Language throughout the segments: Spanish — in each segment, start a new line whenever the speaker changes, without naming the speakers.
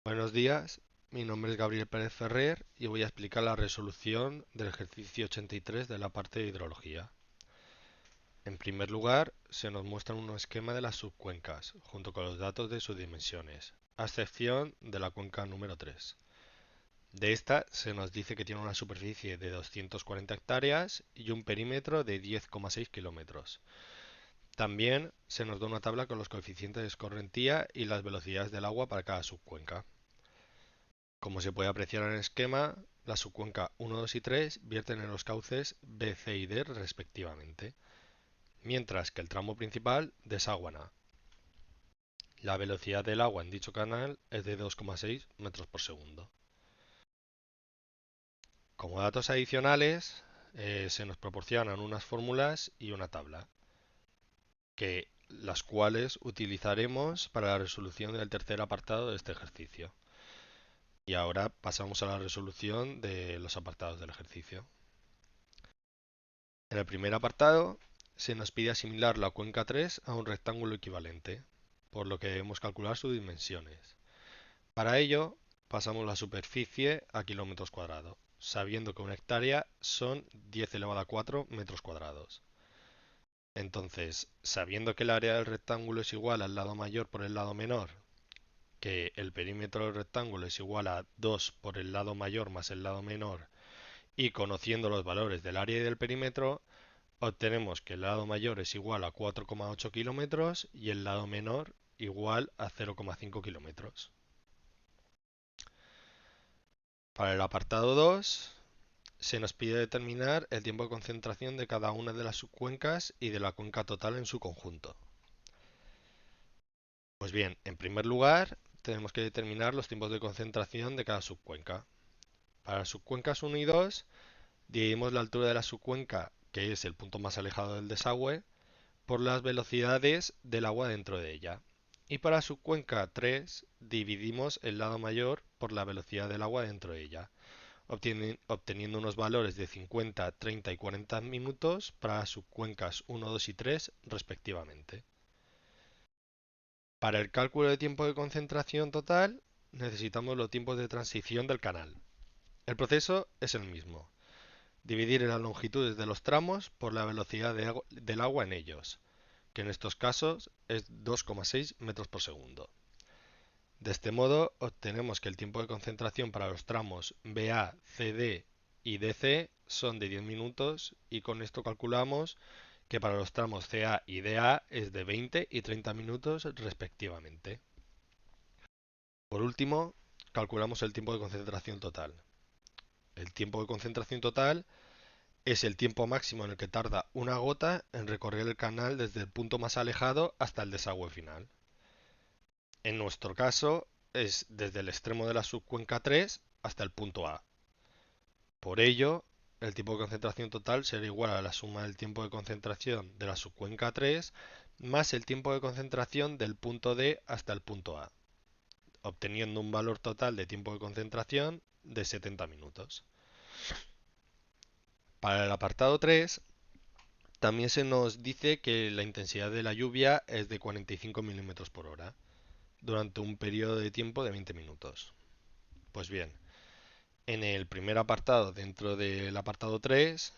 Buenos días, mi nombre es Gabriel Pérez Ferrer y voy a explicar la resolución del ejercicio 83 de la parte de hidrología. En primer lugar, se nos muestra un esquema de las subcuencas, junto con los datos de sus dimensiones, a excepción de la cuenca número 3. De esta se nos dice que tiene una superficie de 240 hectáreas y un perímetro de 10,6 kilómetros. También se nos da una tabla con los coeficientes de escorrentía y las velocidades del agua para cada subcuenca. Como se puede apreciar en el esquema, la subcuenca 1, 2 y 3 vierten en los cauces B, C y D respectivamente, mientras que el tramo principal desagua en A. La velocidad del agua en dicho canal es de 2,6 metros por segundo. Como datos adicionales, se nos proporcionan unas fórmulas y una tabla, las cuales utilizaremos para la resolución del tercer apartado de este ejercicio. Y ahora pasamos a la resolución de los apartados del ejercicio. En el primer apartado se nos pide asimilar la cuenca 3 a un rectángulo equivalente, por lo que debemos calcular sus dimensiones. Para ello, pasamos la superficie a kilómetros cuadrados, sabiendo que una hectárea son 10 elevado a 4 metros cuadrados. Entonces, sabiendo que el área del rectángulo es igual al lado mayor por el lado menor, que el perímetro del rectángulo es igual a 2 por el lado mayor más el lado menor, y conociendo los valores del área y del perímetro, obtenemos que el lado mayor es igual a 4,8 kilómetros y el lado menor igual a 0,5 kilómetros. Para el apartado 2 se nos pide determinar el tiempo de concentración de cada una de las subcuencas y de la cuenca total en su conjunto. Pues bien, en primer lugar tenemos que determinar los tiempos de concentración de cada subcuenca. Para las subcuencas 1 y 2 dividimos la altura de la subcuenca, que es el punto más alejado del desagüe, por las velocidades del agua dentro de ella. Y para su cuenca 3 dividimos el lado mayor por la velocidad del agua dentro de ella, obteniendo unos valores de 50, 30 y 40 minutos para sus cuencas 1, 2 y 3 respectivamente. Para el cálculo de tiempo de concentración total necesitamos los tiempos de transición del canal. El proceso es el mismo: dividir las longitudes de los tramos por la velocidad del agua en ellos, que en estos casos es 2,6 metros por segundo. De este modo, obtenemos que el tiempo de concentración para los tramos BA, CD y DC son de 10 minutos y con esto calculamos que para los tramos CA y DA es de 20 y 30 minutos respectivamente. Por último, calculamos el tiempo de concentración total. El tiempo de concentración total es el tiempo máximo en el que tarda una gota en recorrer el canal desde el punto más alejado hasta el desagüe final. En nuestro caso es desde el extremo de la subcuenca 3 hasta el punto A. Por ello, el tiempo de concentración total será igual a la suma del tiempo de concentración de la subcuenca 3 más el tiempo de concentración del punto D hasta el punto A, obteniendo un valor total de tiempo de concentración de 70 minutos. Para el apartado 3, también se nos dice que la intensidad de la lluvia es de 45 milímetros por hora durante un periodo de tiempo de 20 minutos. Pues bien, en el primer apartado, dentro del apartado 3,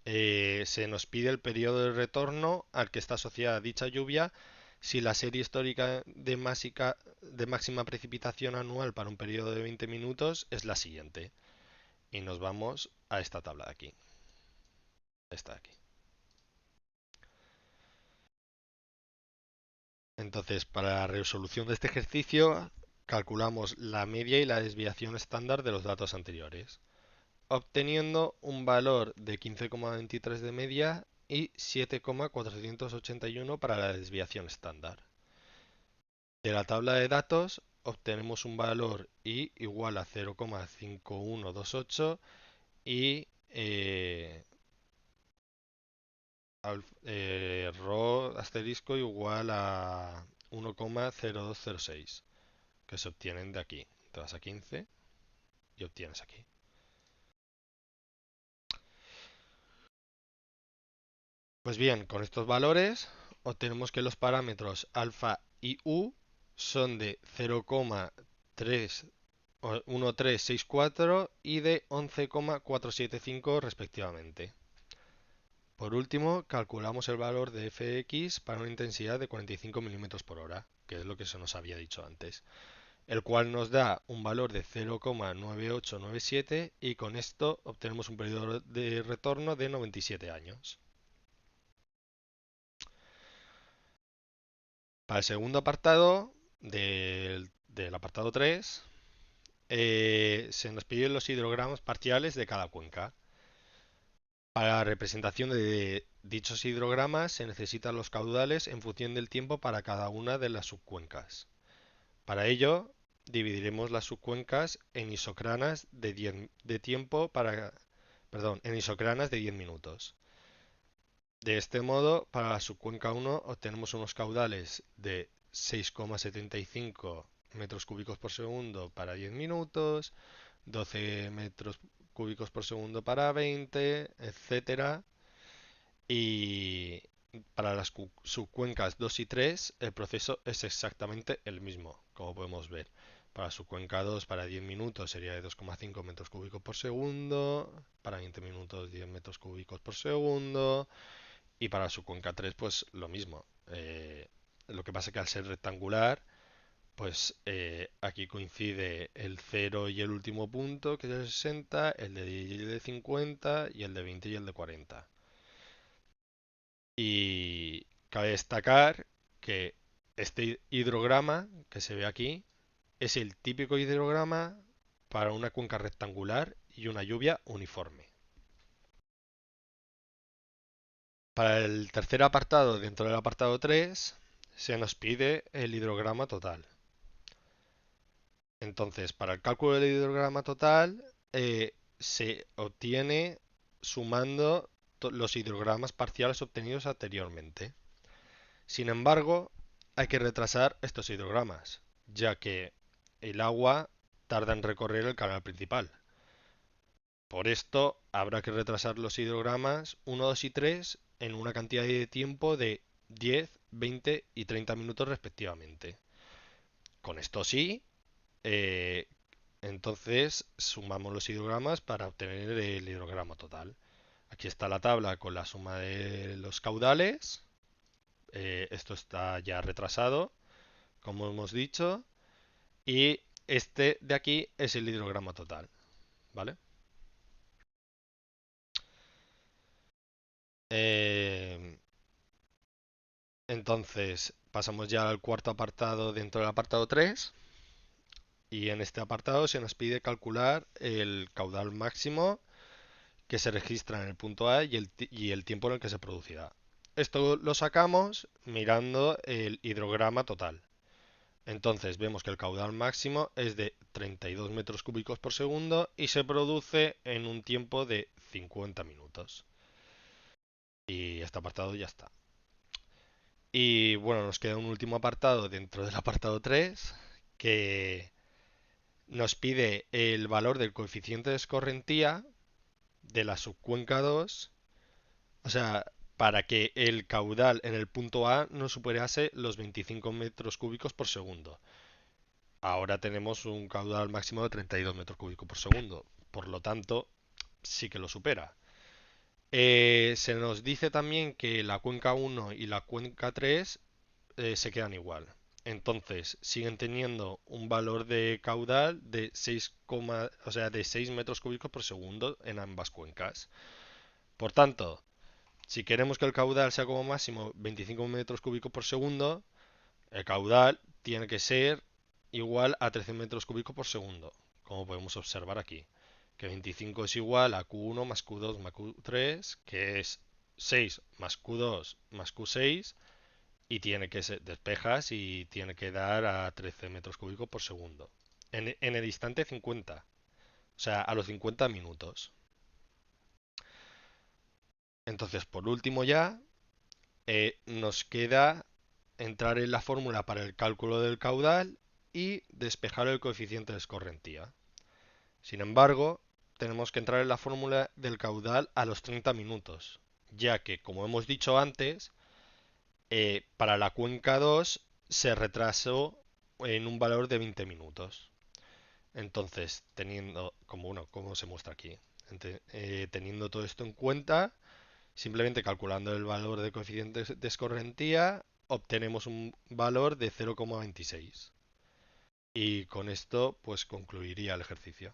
se nos pide el periodo de retorno al que está asociada dicha lluvia si la serie histórica de máxima precipitación anual para un periodo de 20 minutos es la siguiente. Y nos vamos a esta tabla de aquí. Esta de aquí. Entonces, para la resolución de este ejercicio, calculamos la media y la desviación estándar de los datos anteriores, obteniendo un valor de 15,23 de media y 7,481 para la desviación estándar. De la tabla de datos obtenemos un valor i igual a 0,5128 y rho asterisco igual a 1,0206, que se obtienen de aquí. Te vas a 15 y obtienes aquí. Pues bien, con estos valores obtenemos que los parámetros alfa y u son de 1364 y de 11,475 respectivamente. Por último, calculamos el valor de fx para una intensidad de 45 milímetros por hora, que es lo que se nos había dicho antes, el cual nos da un valor de 0,9897 y con esto obtenemos un periodo de retorno de 97 años. Para el segundo apartado del apartado 3, se nos piden los hidrogramas parciales de cada cuenca. Para la representación de dichos hidrogramas se necesitan los caudales en función del tiempo para cada una de las subcuencas. Para ello, dividiremos las subcuencas en isócranas de 10 de tiempo para, perdón, en isócranas de 10 minutos. De este modo, para la subcuenca 1 obtenemos unos caudales de 6,75 metros cúbicos por segundo para 10 minutos, 12 metros cúbicos por segundo para 20, etcétera. Y para las subcuencas 2 y 3 el proceso es exactamente el mismo, como podemos ver. Para subcuenca 2 para 10 minutos sería de 2,5 metros cúbicos por segundo, para 20 minutos 10 metros cúbicos por segundo y para subcuenca 3 pues lo mismo. Lo que pasa es que al ser rectangular pues aquí coincide el 0 y el último punto, que es el 60, el de 10 y el de 50, y el de 20 y el de 40. Y cabe destacar que este hidrograma que se ve aquí es el típico hidrograma para una cuenca rectangular y una lluvia uniforme. Para el tercer apartado, dentro del apartado 3, se nos pide el hidrograma total. Entonces, para el cálculo del hidrograma total, se obtiene sumando los hidrogramas parciales obtenidos anteriormente. Sin embargo, hay que retrasar estos hidrogramas, ya que el agua tarda en recorrer el canal principal. Por esto, habrá que retrasar los hidrogramas 1, 2 y 3 en una cantidad de tiempo de 10, 20 y 30 minutos respectivamente. Con esto sí, eh, entonces sumamos los hidrogramas para obtener el hidrograma total. Aquí está la tabla con la suma de los caudales. Esto está ya retrasado, como hemos dicho. Y este de aquí es el hidrograma total, ¿vale? Eh, entonces, pasamos ya al cuarto apartado dentro del apartado 3. Y en este apartado se nos pide calcular el caudal máximo que se registra en el punto A y el tiempo en el que se producirá. Esto lo sacamos mirando el hidrograma total. Entonces vemos que el caudal máximo es de 32 metros cúbicos por segundo y se produce en un tiempo de 50 minutos. Y este apartado ya está. Y bueno, nos queda un último apartado dentro del apartado 3 que nos pide el valor del coeficiente de escorrentía de la subcuenca 2, o sea, para que el caudal en el punto A no superase los 25 metros cúbicos por segundo. Ahora tenemos un caudal máximo de 32 metros cúbicos por segundo, por lo tanto, sí que lo supera. Se nos dice también que la cuenca 1 y la cuenca 3 se quedan igual. Entonces, siguen teniendo un valor de caudal de 6, o sea, de 6 metros cúbicos por segundo en ambas cuencas. Por tanto, si queremos que el caudal sea como máximo 25 metros cúbicos por segundo, el caudal tiene que ser igual a 13 metros cúbicos por segundo, como podemos observar aquí. Que 25 es igual a Q1 más Q2 más Q3, que es 6 más Q2 más Q6, y tiene que ser, despejas y tiene que dar a 13 metros cúbicos por segundo. En el instante 50, o sea, a los 50 minutos. Entonces, por último ya, nos queda entrar en la fórmula para el cálculo del caudal y despejar el coeficiente de escorrentía. Sin embargo, tenemos que entrar en la fórmula del caudal a los 30 minutos, ya que, como hemos dicho antes, para la cuenca 2 se retrasó en un valor de 20 minutos. Entonces, teniendo, como uno, como se muestra aquí, teniendo todo esto en cuenta, simplemente calculando el valor de coeficiente de escorrentía, obtenemos un valor de 0,26. Y con esto, pues concluiría el ejercicio.